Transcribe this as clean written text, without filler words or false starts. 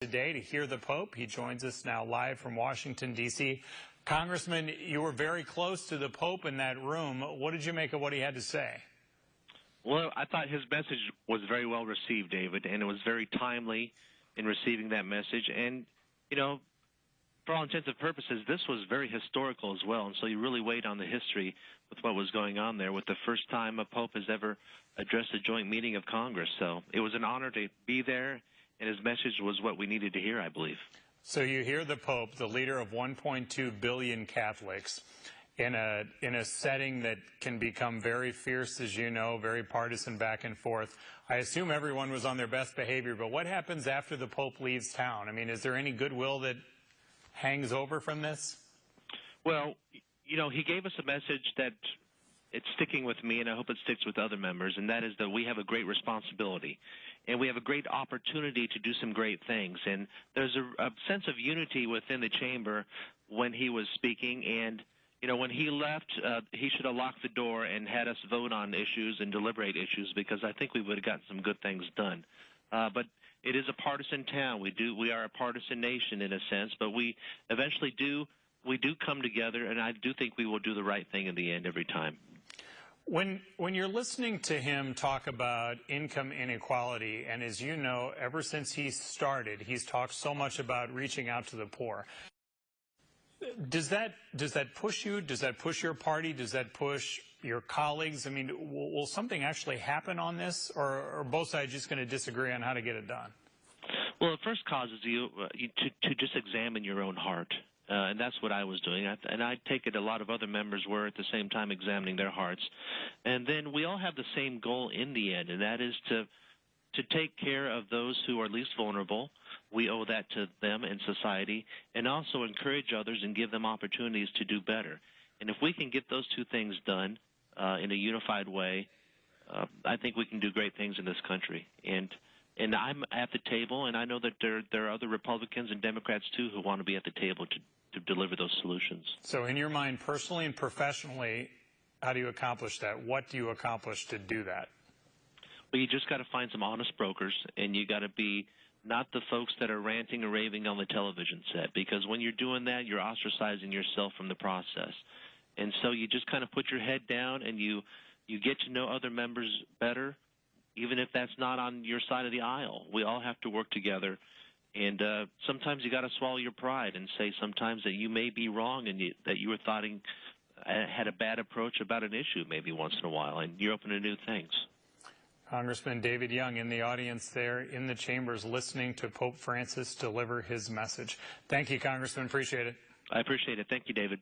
Today to hear the Pope. He joins us now live from Washington, D.C. Congressman, you were very close to the Pope in that room. What did you make of what he had to say? Well, I thought his message was very well received, David, and it was very timely in receiving that message. And, you know, for all intents and purposes, this was very historical as well. And so you really weighed on the history with what was going on there with the first time a Pope has ever addressed a joint meeting of Congress. So it was an honor to be there. And his message was what we needed to hear, I believe. So you hear the Pope, the leader of 1.2 billion Catholics, in a setting that can become very fierce, as you know, very partisan back and forth. I assume everyone was on their best behavior, but what happens after the Pope leaves town? I mean, is there any goodwill that hangs over from this? Well, you know, he gave us a message that it's sticking with me, and I hope it sticks with other members, and that is that we have a great responsibility. And we have a great opportunity to do some great things. And there's a sense of unity within the chamber when he was speaking. And, you know, when he left, he should have locked the door and had us vote on issues and deliberate issues, because I think we would have gotten some good things done. But it is a partisan town. We are a partisan nation in a sense, but we eventually do come together, and I do think we will do the right thing in the end every time. When you're listening to him talk about income inequality, and as you know, ever since he started, he's talked so much about reaching out to the poor. Does that push you? Does that push your party? Does that push your colleagues? I mean, will something actually happen on this, or are both sides just going to disagree on how to get it done? Well, it first causes you to just examine your own heart. And that's what I was doing. And I take it a lot of other members were at the same time examining their hearts. And then we all have the same goal in the end, and that is to take care of those who are least vulnerable. We owe that to them and society, and also encourage others and give them opportunities to do better. And if we can get those two things done in a unified way, I think we can do great things in this country. And I'm at the table, and I know that there are other Republicans and Democrats, too, who want to be at the table to deliver those solutions. So in your mind, personally and professionally, how do you accomplish that? What do you accomplish to do that? Well, you just got to find some honest brokers, and you got to be not the folks that are ranting or raving on the television set, because when you're doing that, you're ostracizing yourself from the process. And so you just kind of put your head down, and you get to know other members better, even if that's not on your side of the aisle. We all have to work together. And sometimes you got to swallow your pride and say sometimes that you may be wrong and that you were had a bad approach about an issue maybe once in a while, and you're open to new things. Congressman David Young in the audience there in the chambers listening to Pope Francis deliver his message. Thank you, Congressman. Appreciate it. I appreciate it. Thank you, David.